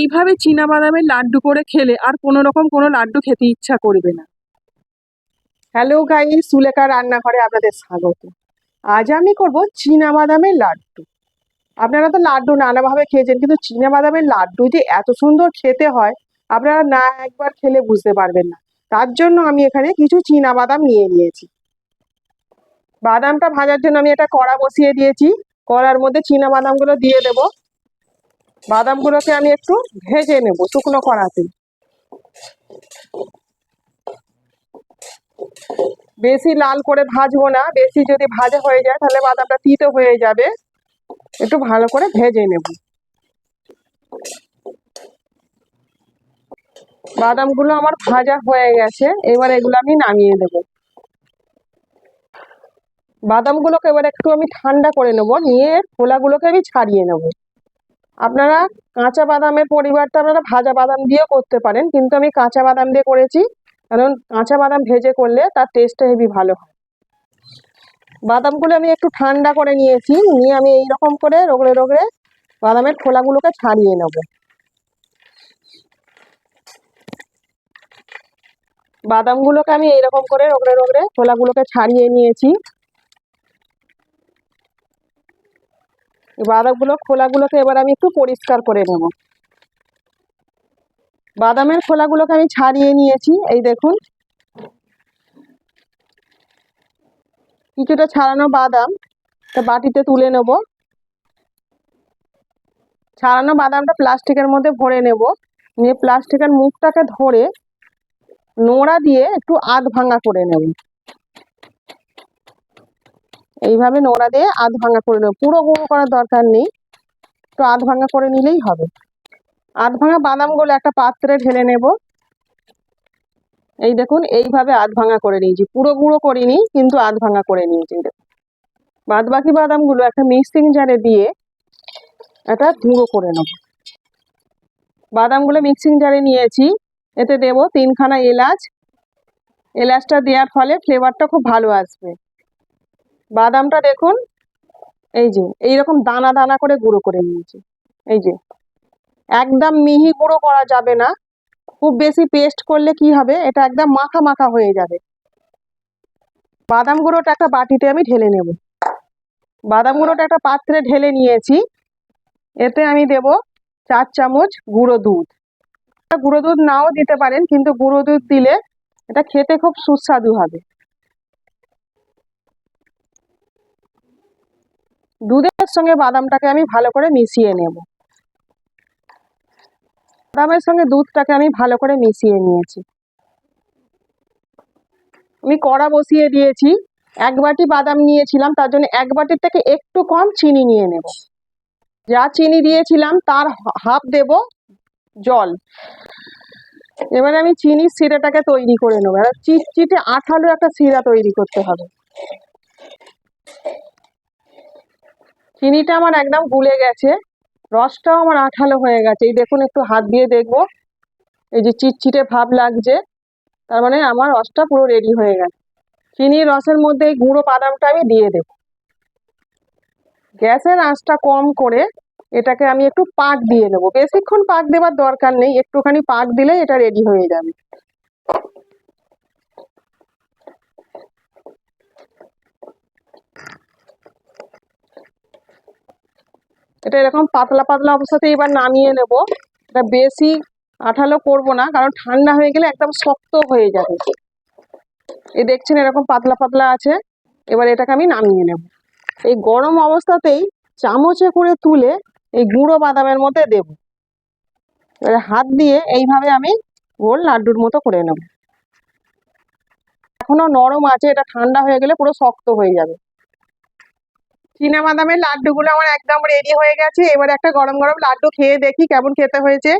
এইভাবে চীনাবাদামের লাড্ডু করে খেলে আর কোনো রকম কোনো লাড্ডু খেতে ইচ্ছা করবে না। হ্যালো গাইস, সুলেখা রান্নাঘরে আপনাদের স্বাগত। আজ আমি করব চীনাবাদামের লাড্ডু। আপনারা তো লাড্ডু নানাভাবে খেয়েছেন, কিন্তু চীনাবাদামের লাড্ডু যে এত সুন্দর খেতে হয় আপনারা না একবার খেলে বুঝতে পারবেন না। তার জন্য আমি এখানে কিছু চীনাবাদাম নিয়ে নিয়েছি। বাদামটা ভাজার জন্য আমি একটা কড়া বসিয়ে দিয়েছি। কড়ার মধ্যে চীনাবাদামগুলো দিয়ে দেব। বাদামগুলোকে আমি একটু ভেজে নেব শুকনো কড়াতে। বেশি লাল করে ভাজবো না, বেশি যদি ভাজা হয়ে যায় তাহলে বাদামটা তিতো হয়ে যাবে। একটু ভালো করে ভেজে নেব। বাদামগুলো আমার ভাজা হয়ে গেছে, এবার এগুলো আমি নামিয়ে দেব। বাদামগুলোকে এবার একটু আমি ঠান্ডা করে নেব, নিয়ে খোলাগুলোকে আমি ছাড়িয়ে নেব। আপনারা কাঁচা বাদামের পরিবর্তে আপনারা ভাজা বাদাম দিয়েও করতে পারেন, কিন্তু আমি কাঁচা বাদাম দিয়ে করেছি, কারণ কাঁচা বাদাম ভেজে করলে তার টেস্টটা হেবি ভালো হয়। বাদামগুলো আমি একটু ঠান্ডা করে নিয়েছি, নিয়ে আমি এইরকম করে রগড়ে রগড়ে বাদামের খোলাগুলোকে ছাড়িয়ে নেব। বাদামগুলোকে আমি এইরকম করে রগড়ে রগড়ে খোলাগুলোকে ছাড়িয়ে নিয়েছি। বাদামগুলো খোলাগুলোকে এবার আমি একটু পরিষ্কার করে নেব। বাদামের খোলাগুলোকে আমি ছাড়িয়ে নিয়েছি, এই দেখুন। কিছুটা ছাড়ানো বাদাম বাটিতে তুলে নেব। ছাড়ানো বাদামটা প্লাস্টিকের মধ্যে ভরে নেব, নিয়ে প্লাস্টিকের মুখটাকে ধরে নোড়া দিয়ে একটু আধ ভাঙা করে নেব। এইভাবে নোড়া দিয়ে আধ ভাঙা করে নেব, পুরো গুঁড়ো করার দরকার নেই, একটু আধ ভাঙা করে নিলেই হবে। আধ ভাঙা বাদামগুলো একটা পাত্রে ঢেলে নেব। এই দেখুন, এইভাবে আধ ভাঙা করে নিয়েছি, পুরো গুঁড়ো করিনি, কিন্তু আধ ভাঙা করে নিয়েছি। বাদ বাকি বাদামগুলো একটা মিক্সিং জারে দিয়ে একটা গুঁড়ো করে নেব। বাদামগুলো মিক্সিং জারে নিয়েছি, এতে দেব 3খানা এলাচ। এলাচটা দেওয়ার ফলে ফ্লেভারটা খুব ভালো আসবে। বাদামটা দেখুন, এই যে এইরকম দানা দানা করে গুঁড়ো করে নিয়েছি। এই যে একদম মিহি গুঁড়ো করা যাবে না, খুব বেশি পেস্ট করলে কি হবে, এটা একদম মাখা মাখা হয়ে যাবে। বাদাম গুঁড়োটা একটা বাটিতে আমি ঢেলে নেব। বাদাম গুঁড়োটা একটা পাত্রে ঢেলে নিয়েছি, এতে আমি দেব 4 চামচ গুঁড়ো দুধ। গুঁড়ো দুধ নাও দিতে পারেন, কিন্তু গুঁড়ো দুধ দিলে এটা খেতে খুব সুস্বাদু হবে। দুধের সঙ্গে বাদামটাকে আমি ভালো করে মিশিয়ে নেব। বাদামের সঙ্গে দুধটাকে আমি ভালো করে মিশিয়ে নিয়েছি। আমি কড়া বসিয়ে দিয়েছি। 1 বাটি বাদাম নিয়েছিলাম, তার জন্য 1 বাটির থেকে একটু কম চিনি নিয়ে নেব। যা চিনি দিয়েছিলাম তার হাফ দেব জল। এবারে আমি চিনির শিরাটাকে তৈরি করে নেবো। চিটচিটে আঠালো একটা শিরা তৈরি করতে হবে। চিনিটা আমার একদম গুলে গেছে, রসটাও আমার আঠালো হয়ে গেছে। এই দেখুন, একটু হাত দিয়ে দেখবো, এই যে চিটচিটে ভাব লাগছে, তার মানে আমার রসটা পুরো রেডি হয়ে গেছে। চিনির রসের মধ্যে এই গুঁড়ো বাদামটা আমি দিয়ে দেব। গ্যাসের আঁচটা কম করে এটাকে আমি একটু পাক দিয়ে নেবো। বেশিক্ষণ পাক দেওয়ার দরকার নেই, একটুখানি পাক দিলে এটা রেডি হয়ে যাবে। এটা এরকম পাতলা পাতলা অবস্থাতে এবার নামিয়ে নেব। এটা বেশি আঠালো করব না, কারণ ঠান্ডা হয়ে গেলে একদম শক্ত হয়ে যাবে। এই দেখছেন এরকম পাতলা পাতলা আছে। এবার এটাকে আমি নামিয়ে নেব। এই গরম অবস্থাতেই চামচে করে তুলে এই গুঁড়ো বাদামের মধ্যে দেব। এবার হাত দিয়ে এইভাবে আমি গোল লাড্ডুর মতো করে নেব। এখনো নরম আছে, এটা ঠান্ডা হয়ে গেলে পুরো শক্ত হয়ে যাবে। চীনাবাদামের লাড্ডুগুলো আমার একদম রেডি হয়ে গেছে। এবার একটা গরম গরম লাড্ডু খেয়ে দেখি কেমন খেতে হয়েছে।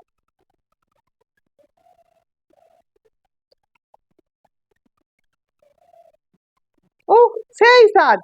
ও, সেই স্বাদ।